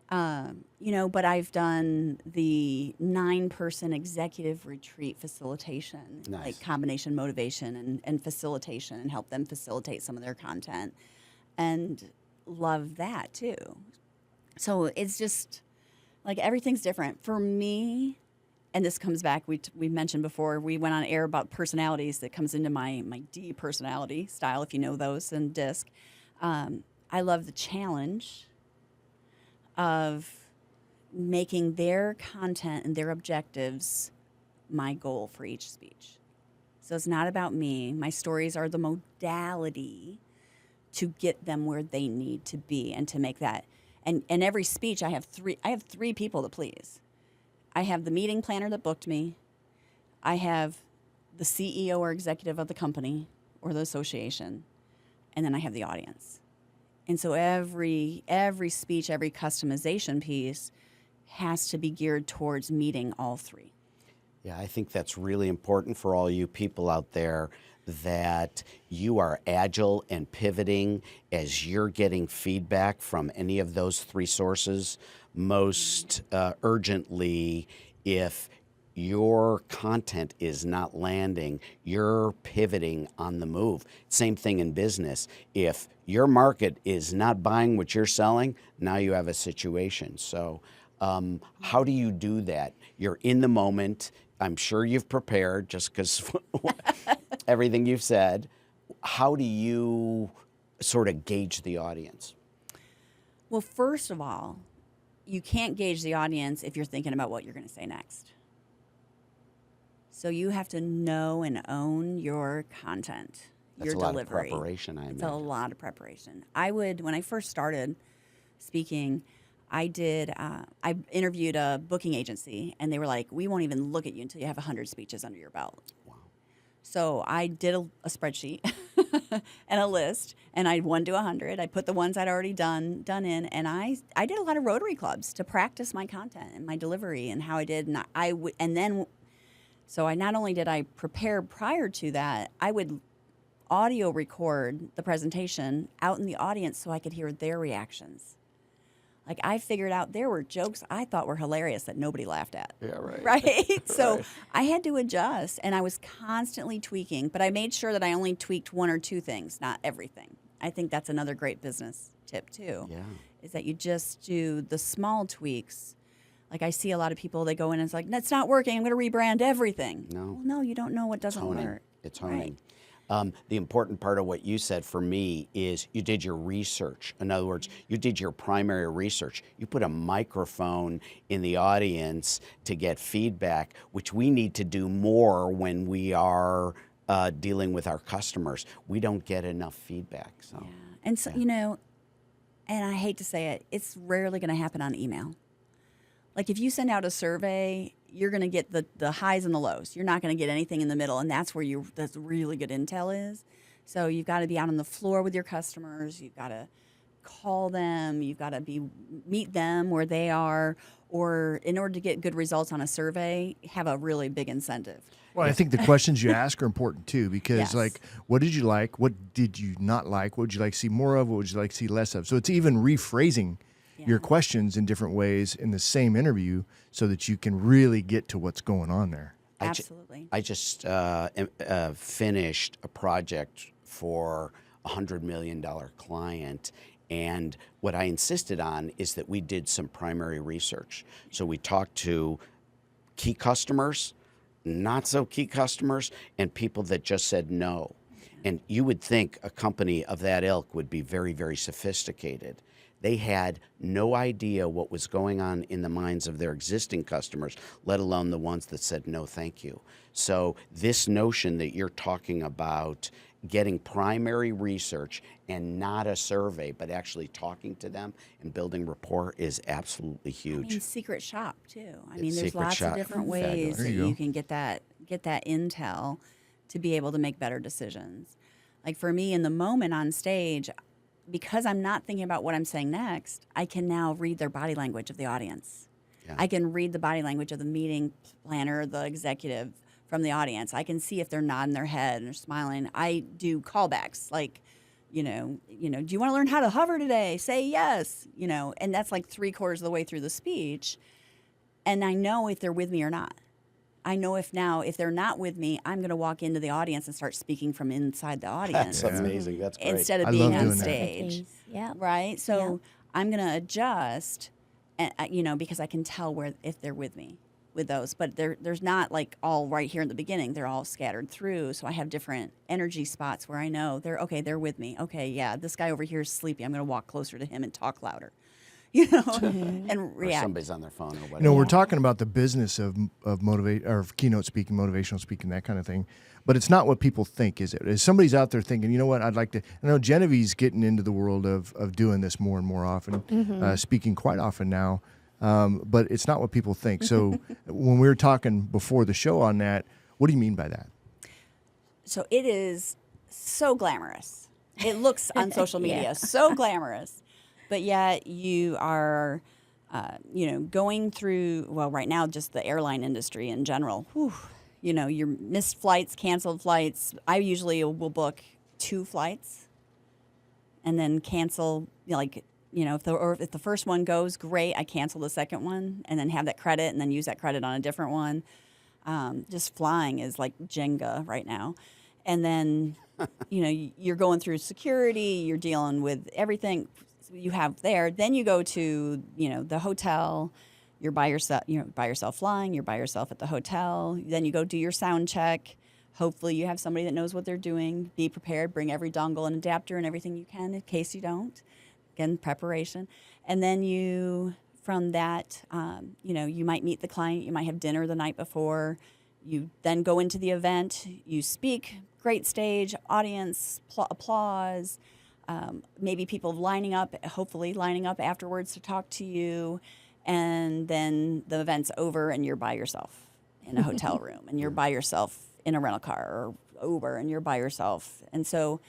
but I've done the 9-person executive retreat facilitation, Nice. like combination motivation and facilitation, and help them facilitate some of their content, and love that too. So it's just like everything's different. For me, and this comes back, we mentioned before, we went on air about personalities. That comes into my D personality style, if you know those, and DISC. I love the challenge of making their content and their objectives my goal for each speech. So it's not about me. My stories are the modality to get them where they need to be and to make that. And every speech, I have three people to please. I have the meeting planner that booked me. I have the CEO or executive of the company or the association, and then I have the audience. And so every speech, every customization piece has to be geared towards meeting all three. Yeah, I think that's really important for all you people out there, that you are agile and pivoting as you're getting feedback from any of those three sources. Most urgently, if your content is not landing, you're pivoting on the move. Same thing in business. If your market is not buying what you're selling, now you have a situation. So how do you do that? You're in the moment. I'm sure you've prepared just because everything you've said. How do you sort of gauge the audience? Well, first of all, you can't gauge the audience if you're thinking about what you're going to say next. So you have to know and own your content, your delivery. That's a lot of preparation, I imagine. It's a lot of preparation. When I first started speaking, I interviewed a booking agency, and they were like, we won't even look at you until you have 100 speeches under your belt. Wow. So I did a spreadsheet and a list, and I 1 to 100. I put the ones I'd already done in, and I did a lot of Rotary Clubs to practice my content and my delivery and how I did. So I not only did I prepare prior to that, I would audio record the presentation out in the audience so I could hear their reactions. Like, I figured out there were jokes I thought were hilarious that nobody laughed at. Yeah, right. Right? So Right. I had to adjust, and I was constantly tweaking, but I made sure that I only tweaked 1 or 2 things, not everything. I think that's another great business tip, too, Yeah. is that you just do the small tweaks. Like, I see a lot of people, they go in and it's like, that's not working, I'm going to rebrand everything. No. Well, no, you don't know what doesn't Honing. work. It's honing. Right. The important part of what you said for me is you did your research. In other words, you did your primary research. You put a microphone in the audience to get feedback, which we need to do more when we are dealing with our customers. We don't get enough feedback. So, Yeah. And so, you know, and I hate to say it, it's rarely going to happen on email. Like, if you send out a survey, you're going to get the highs and the lows. You're not going to get anything in the middle, and that's where that's really good intel is. So you've got to be out on the floor with your customers. You've got to call them. You've got to meet them where they are. Or in order to get good results on a survey, have a really big incentive. Well, I think the questions you ask are important too, because Yes. like, what did you like? What did you not like? What would you like to see more of? What would you like to see less of? So it's even rephrasing your questions in different ways in the same interview so that you can really get to what's going on there. Absolutely. I just finished a project for a $100 million client. And what I insisted on is that we did some primary research. So we talked to key customers, not so key customers, and people that just said no. And you would think a company of that ilk would be very, very sophisticated. They had no idea what was going on in the minds of their existing customers, let alone the ones that said no, thank you. So this notion that you're talking about getting primary research and not a survey, but actually talking to them and building rapport is absolutely huge. I mean, secret shop too. I It's mean, there's secret lots shop. of different Fabulous. ways There that you go. you can get that intel to be able to make better decisions. Like, for me, in the moment on stage, because I'm not thinking about what I'm saying next, I can now read their body language of the audience. Yeah. I can read the body language of the meeting planner, the executive from the audience. I can see if they're nodding their head and they're smiling. I do callbacks like, do you want to learn how to hover today? Say yes, and that's like 3/4 of the way through the speech. And I know if they're with me or not. I know if they're not with me, I'm going to walk into the audience and start speaking from inside the audience. That's amazing. That's great. Instead of I being love on doing that. stage. Yeah. Right? So I'm going to adjust, because I can tell if they're with me with those. But there's not like all right here in the beginning. They're all scattered through. So I have different energy spots where I know they're with me. Okay, yeah, this guy over here is sleepy. I'm going to walk closer to him and talk louder. And Or react. somebody's on their phone or whatever. We're talking about the business of motivate or of keynote speaking, motivational speaking, that kind of thing. But it's not what people think, is it? Is somebody's out there thinking, you know what, I'd like to. I know Genevy's getting into the world of doing this more and more often, speaking quite often now. but it's not what people think. So when we were talking before the show on that, what do you mean by that? So it is so glamorous. It looks on social media so glamorous, but yet you are, going through, well, right now, just the airline industry in general. Whew, your missed flights, canceled flights. I usually will book 2 flights and then cancel, if the first one goes, great, I cancel the second one and then have that credit and then use that credit on a different one. Just flying is like Jenga right now. And then, you're going through security, you're dealing with everything you have there. Then you go to, the hotel, you're by yourself flying, you're by yourself at the hotel. Then you go do your sound check. Hopefully you have somebody that knows what they're doing. Be prepared, bring every dongle and adapter and everything you can in case you don't. Again, preparation. And then from that, you might meet the client, you might have dinner the night before. You then go into the event, you speak, great stage, audience, applause, maybe people hopefully lining up afterwards to talk to you. And then the event's over and you're by yourself in a hotel room and you're by yourself in a rental car or Uber and you're by yourself. And so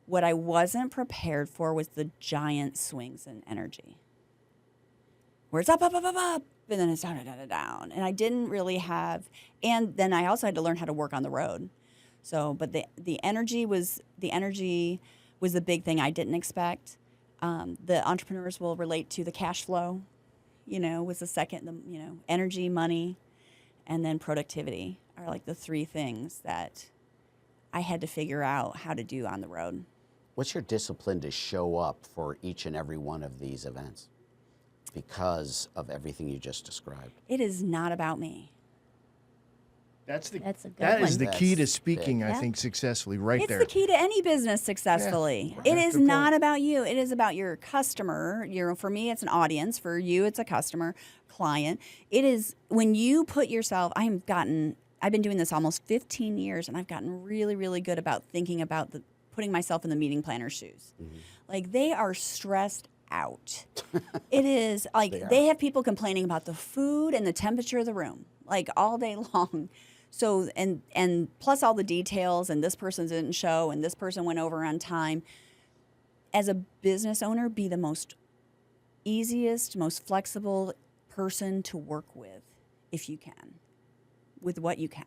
what I wasn't prepared for was the giant swings in energy. Where it's up, up, up, up, up, and then it's down, down, down, down. And I didn't really have, and then I also had to learn how to work on the road. So, but the energy was the big thing I didn't expect. The entrepreneurs will relate to the cash flow, was the second, energy, money, and then productivity are like the 3 things that I had to figure out how to do on the road. What's your discipline to show up for each and every one of these events because of everything you just described? It is not about me. That's a good one. is the key to speaking, big. I think, successfully right It's there. the key to any business successfully. Yeah, It that's is the not point. about you. It is about your customer. For me, it's an audience. For you, it's a customer, client. It is when you put yourself, I've been doing this almost 15 years, and I've gotten really, really good about thinking about putting myself in the meeting planner's shoes. Mm-hmm. Like, they are stressed out. It is like they have people complaining about the food and the temperature of the room, like all day long. So, and plus all the details, and this person didn't show, and this person went over on time. As a business owner, be the most easiest, most flexible person to work with if you can, with what you can.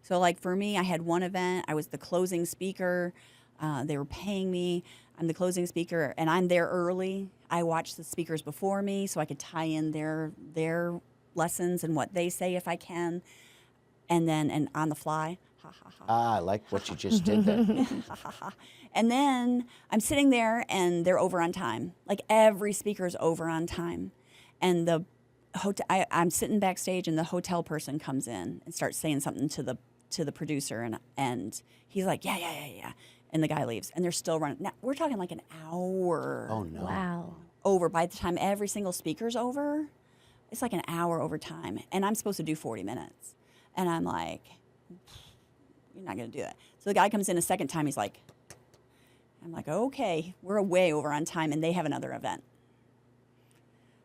So like for me, I had one event, I was the closing speaker. They were paying me. I'm the closing speaker, and I'm there early. I watch the speakers before me so I could tie in their lessons and what they say if I can. And on the fly, ha, ha, ha. I like what you just did there. Ha, ha, ha. And then I'm sitting there, and they're over on time. Like every speaker is over on time. And I'm sitting backstage, and the hotel person comes in and starts saying something to the producer, and he's like, yeah. And the guy leaves, and they're still running. Now, we're talking like an hour. Oh, no. Wow. Over. By the time every single speaker's over, it's like an hour over time. And I'm supposed to do 40 minutes. And I'm like, you're not going to do that. So the guy comes in a second time. He's like, I'm like, okay, we're way over on time, and they have another event.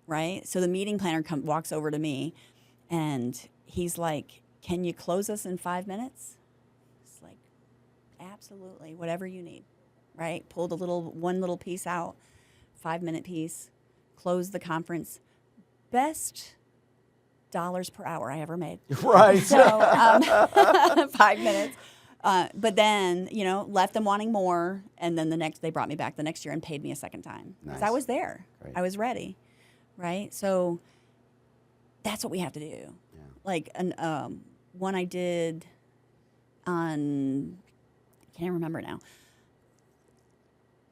Right? So the meeting planner walks over to me, and he's like, can you close us in 5 minutes? It's like, absolutely, whatever you need. Right? Pulled one little piece out, 5-minute piece, closed the conference. Best dollars per hour I ever made. Right. So 5 minutes. But then, left them wanting more. And then they brought me back the next year and paid me a second time. Because Nice. I was there. Great. I was ready. Right? So that's what we have to do. Yeah. Like one I did on, I can't remember now.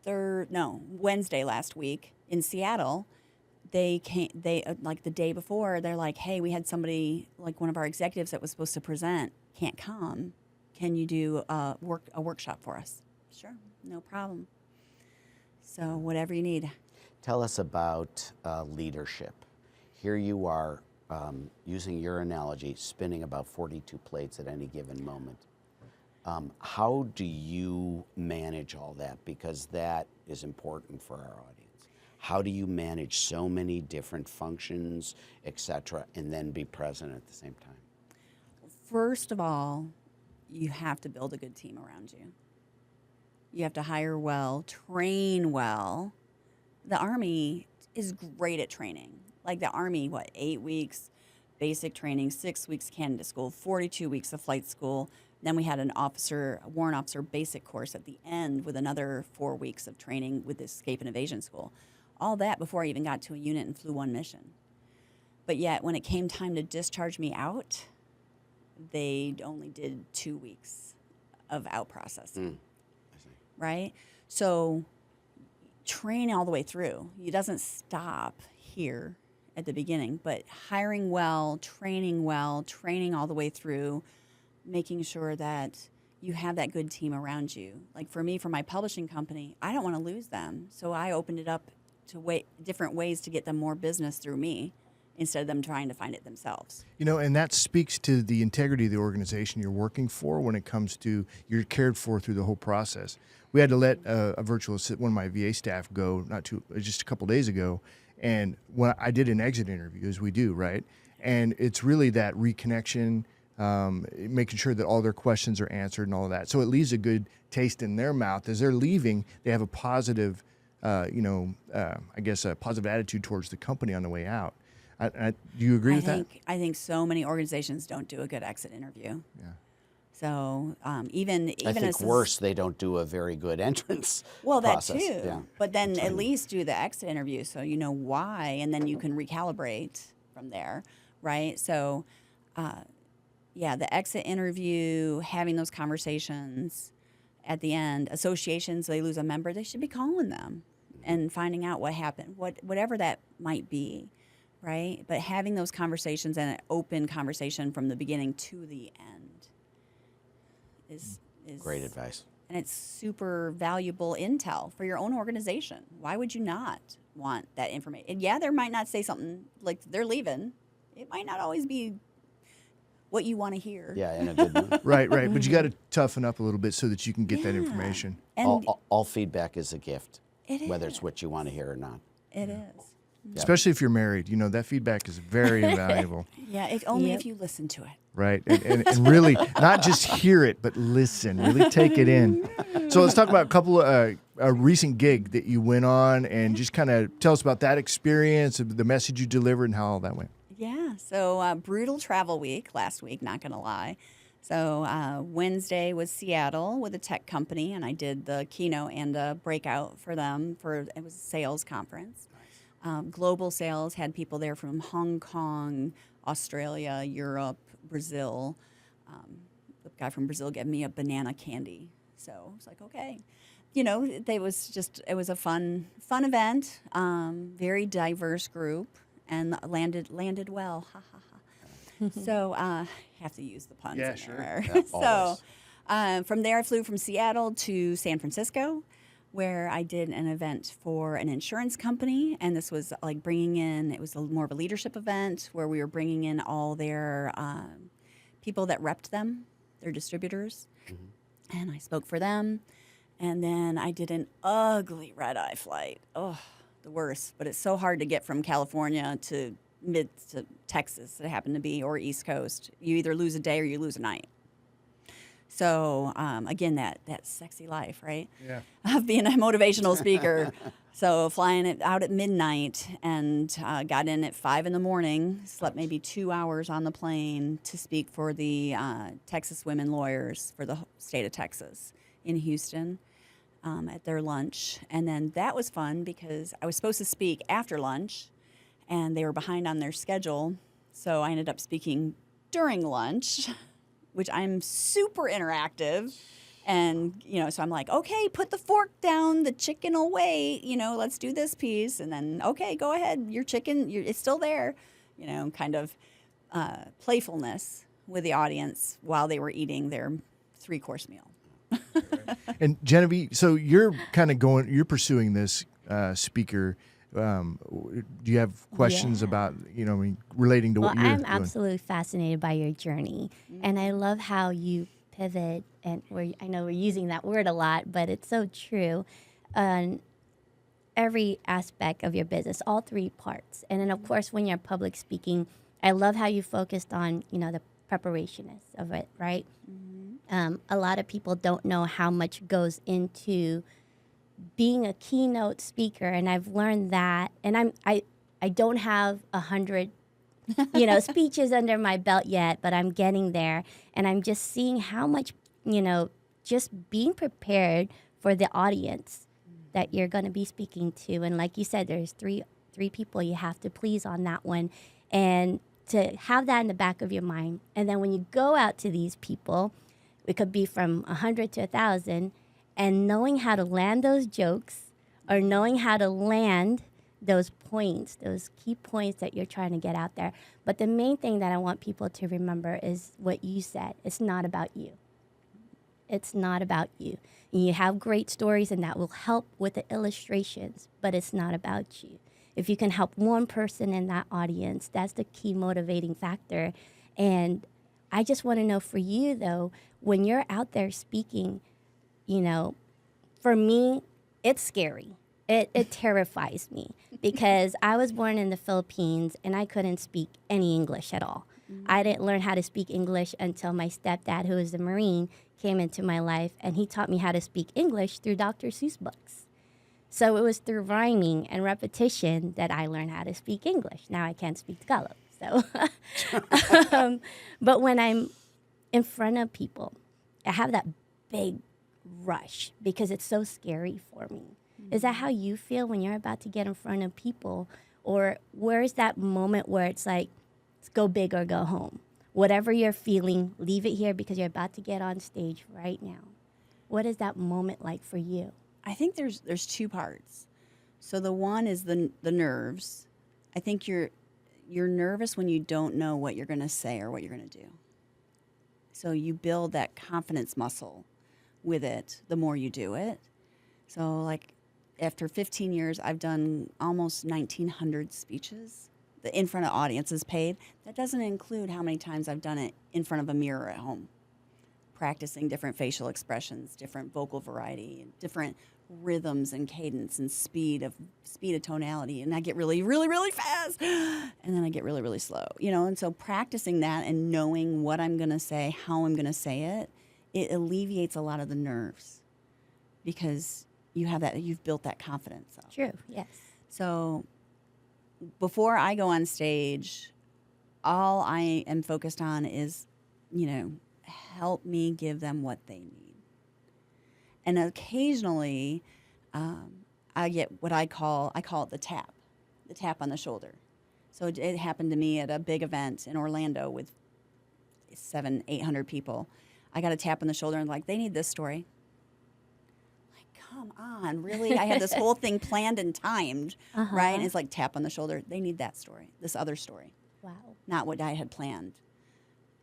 Wednesday last week in Seattle. They like the day before, they're like, hey, we had somebody, like one of our executives that was supposed to present, can't come. Can you do a workshop for us? Sure, no problem. So whatever you need. Tell us about leadership. Here you are, using your analogy, spinning about 42 plates at any given moment. How do you manage all that? Because that is important for our audience. How do you manage so many different functions, et cetera, and then be present at the same time? First of all, you have to build a good team around you. You have to hire well, train well. The Army is great at training. Like the Army, 8 weeks basic training, 6 weeks candidate school, 42 weeks of flight school. Then we had a warrant officer basic course at the end with another 4 weeks of training with escape and evasion school. All that before I even got to a unit and flew one mission. But yet, when it came time to discharge me out, they only did 2 weeks of out processing. Right? So train all the way through. It doesn't stop here at the beginning, but hiring well, training all the way through, making sure that you have that good team around you. Like for me, for my publishing company, I don't want to lose them. So I opened it up to different ways to get them more business through me instead of them trying to find it themselves. You know, and that speaks to the integrity of the organization you're working for when it comes to you're cared for through the whole process. We had to let a virtual assistant, one of my VA staff, go just a couple days ago, and when I did an exit interview, as we do, right? And it's really that reconnection, making sure that all their questions are answered and all of that. So it leaves a good taste in their mouth. As they're leaving, they have a positive, I guess a positive attitude towards the company on the way out. Do you agree with that? I think so many organizations don't do a good exit interview. Yeah. So even I think worse, they don't do a very good entrance. Well, process. that too. Yeah. But then at least do the exit interview so you know why, and then you can recalibrate from there, right? So, the exit interview, having those conversations at the end. Associations, they lose a member, they should be calling them and finding out what happened, whatever that might be, right? But having those conversations and an open conversation from the beginning to the end is Great advice. And it's super valuable intel for your own organization. Why would you not want that information? And yeah, there might not say something like they're leaving. It might not always be what you want to hear. Yeah, in a good mood. Right. But you got to toughen up a little bit so that you can get that information. And All feedback is a gift, is. whether it's what you want to hear or not. It is. Yeah. Especially if you're married. You know, that feedback is very invaluable. Yeah, only if you listen to it. Right. And really not just hear it, but listen, really take it in. So let's talk about a couple of a recent gig that you went on and just kind of tell us about that experience, the message you delivered and how all that went. Yeah. So brutal travel week last week, not going to lie. So Wednesday was Seattle with a tech company, and I did the keynote and a breakout for them it was a sales conference. Global sales, had people there from Hong Kong, Australia, Europe, Brazil. The guy from Brazil gave me a banana candy. So I was like, okay. You know, it was a fun event, very diverse group, and landed well. Ha, ha, ha. So have to use the puns in there. Yeah, So from there, I flew from Seattle to San Francisco, where I did an event for an insurance company, and this was like it was more of a leadership event where we were bringing in all their people that repped them, their distributors, and I spoke for them. And then I did an ugly red-eye flight. Oh, the worst. But it's so hard to get from California to Texas, it happened to be, or East Coast. You either lose a day or you lose a night. So, again, that sexy life, right? Yeah. Of being a motivational speaker. So flying it out at midnight and got in at 5 a.m, slept maybe 2 hours on the plane to speak for the Texas women lawyers for the state of Texas in Houston at their lunch. And then that was fun because I was supposed to speak after lunch, and they were behind on their schedule. So I ended up speaking during lunch, which I'm super interactive. And, so I'm like, okay, put the fork down, the chicken will wait, let's do this piece. And then, okay, go ahead, your chicken, it's still there, kind of playfulness with the audience while they were eating their 3-course meal. And Jenevy, so you're kind of you're pursuing this speaker. Do you have questions about, relating to what you're doing? I'm absolutely fascinated by your journey. And I love how you pivot, and I know we're using that word a lot, but it's so true. And every aspect of your business, all three parts. And then, of course, when you're public speaking, I love how you focused on, the preparation of it, right? A lot of people don't know how much goes into being a keynote speaker, and I've learned that. And I don't have 100, speeches under my belt yet, but I'm getting there, and I'm just seeing how much, just being prepared for the audience that you're going to be speaking to. And like you said, there's three people you have to please on that one, and to have that in the back of your mind. And then when you go out to these people, it could be from 100 to 1,000, and knowing how to land those jokes or knowing how to land those points, those key points that you're trying to get out there. But the main thing that I want people to remember is what you said. It's not about you. It's not about you. And you have great stories, and that will help with the illustrations, but it's not about you. If you can help one person in that audience, that's the key motivating factor. And I just want to know for you, though, when you're out there speaking, for me, it's scary. It terrifies me because I was born in the Philippines and I couldn't speak any English at all. I didn't learn how to speak English until my stepdad, who was a Marine, came into my life, and he taught me how to speak English through Dr. Seuss books. So it was through rhyming and repetition that I learned how to speak English. Now I can't speak Tagalog. So, but when I'm in front of people, I have that big rush because it's so scary for me. Is that how you feel when you're about to get in front of people? Or where's that moment where it's like, let's go big or go home? Whatever you're feeling, leave it here because you're about to get on stage right now. What is that moment like for you? I think there's two parts. So the one is the nerves. I think you're nervous when you don't know what you're going to say or what you're going to do. So you build that confidence muscle with it the more you do it. So like after 15 years, I've done almost 1,900 speeches in front of audiences paid. That doesn't include how many times I've done it in front of a mirror at home, practicing different facial expressions, different vocal variety, different rhythms and cadence and speed of tonality. And I get really, really, really fast. And then I get really, really slow, And so practicing that and knowing what I'm going to say, how I'm going to say it, it alleviates a lot of the nerves because you've built that confidence up. True, yes. So before I go on stage, all I am focused on is, help me give them what they need. And occasionally, I get what I call it the tap on the shoulder. So it happened to me at a big event in Orlando with 700-800 people. I got a tap on the shoulder and they need this story. Come on, really? I had this whole thing planned and timed, right? And it's like tap on the shoulder. They need that story, this other story. Wow. Not what I had planned.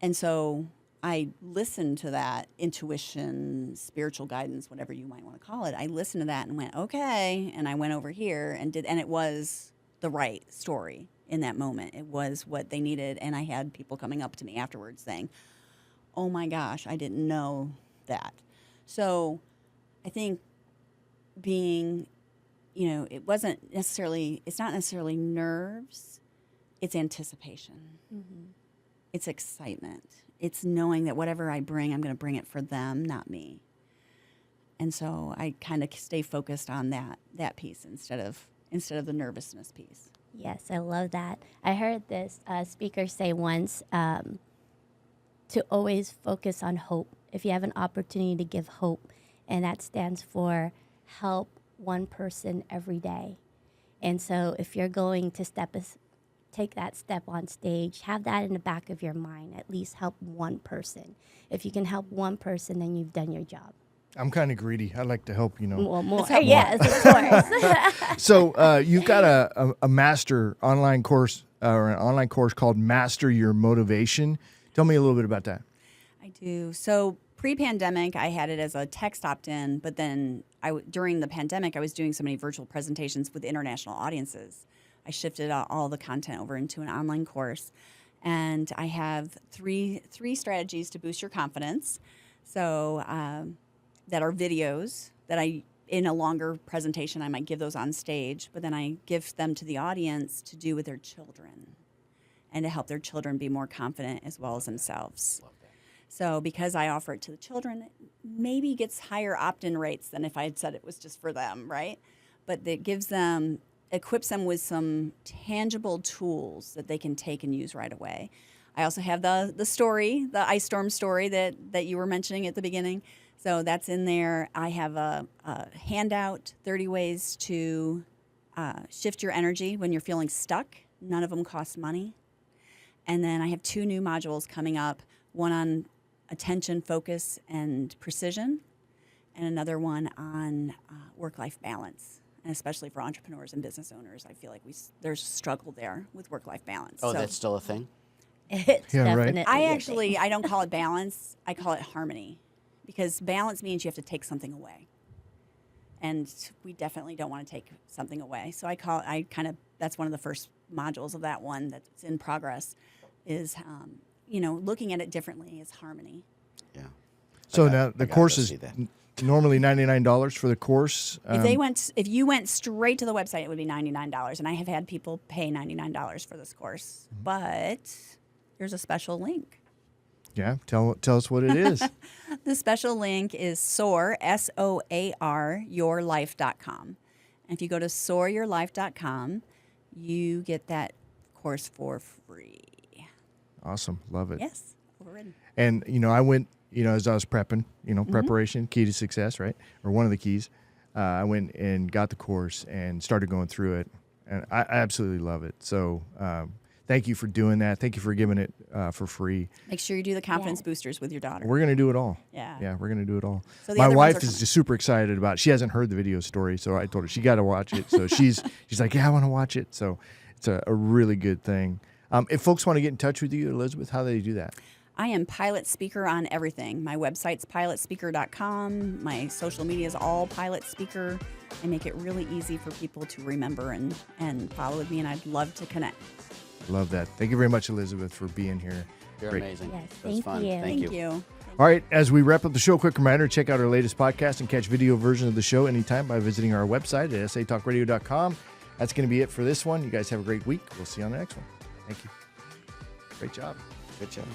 And so I listened to that intuition, spiritual guidance, whatever you might want to call it. I listened to that and went, okay. And I went over here and it was the right story in that moment. It was what they needed. And I had people coming up to me afterwards saying, oh my gosh, I didn't know that. So I think being, it's not necessarily nerves, it's anticipation. Mm-hmm. It's excitement. It's knowing that whatever I bring, I'm going to bring it for them, not me. And so I kind of stay focused on that piece instead of the nervousness piece. Yes, I love that. I heard this speaker say once to always focus on hope. If you have an opportunity to give hope, and that stands for help one person every day. And so if you're going to take that step on stage, have that in the back of your mind, at least help one person. If you can help one person, then you've done your job. I'm kind of greedy. I like to help, Well, more. Yes, of course. So you've got a master online course or an online course called Master Your Motivation. Tell me a little bit about that. I do. So pre-pandemic, I had it as a text opt-in, but then during the pandemic, I was doing so many virtual presentations with international audiences. I shifted all the content over into an online course, and I have three strategies to boost your confidence. So that are videos that I in a longer presentation, I might give those on stage, but then I give them to the audience to do with their children and to help their children be more confident as well as themselves. So because I offer it to the children, it maybe gets higher opt-in rates than if I had said it was just for them, right? But it equips them with some tangible tools that they can take and use right away. I also have the story, the ice storm story that you were mentioning at the beginning. So that's in there. I have a handout, 30 ways to shift your energy when you're feeling stuck. None of them cost money. And then I have 2 new modules coming up, one on attention, focus, and precision, and another one on work-life balance. And especially for entrepreneurs and business owners, I feel like there's a struggle there with work-life balance. Oh, that's still a thing? It's Yeah, right. definitely I don't call it balance. I call it harmony, because balance means you have to take something away, and we definitely don't want to take something away. So that's one of the first modules of that one that's in progress, is looking at it differently is harmony. Yeah. So now the course is see that. normally $99 for the course. If you went straight to the website, it would be $99, and I have had people pay $99 for this course. But there's a special link. Yeah, tell us what it is. The special link is Soar, SOAR, yourlife.com. And if you go to soaryourlife.com, you get that course for free. Awesome. Love it. Yes, overridden. And, I went, as I was prepping, preparation, key to success, right? Or one of the keys. I went and got the course and started going through it. And I absolutely love it. So thank you for doing that. Thank you for giving it for free. Make sure you do the confidence boosters with your daughter. We're going to do it all. Yeah. Yeah, we're going to do it all. So the My other ones wife are is just super excited about it. She hasn't heard the video story, so I told her she got to watch it. So she's like, yeah, I want to watch it. So it's a really good thing. If folks want to get in touch with you, Elizabeth, how do they do that? I am Pilot Speaker on everything. My website's pilotspeaker.com. My social media is all Pilot Speaker. I make it really easy for people to remember and follow with me, and I'd love to connect. Love that. Thank you very much, Elizabeth, for being here. You're Great. amazing. Yes, That was thank fun. you. Thank you. Thank you. All right, as we wrap up the show, quick reminder, check out our latest podcast and catch video version of the show anytime by visiting our website at satalkradio.com. That's going to be it for this one. You guys have a great week. We'll see you on the next one. Thank you. Great job. Good job.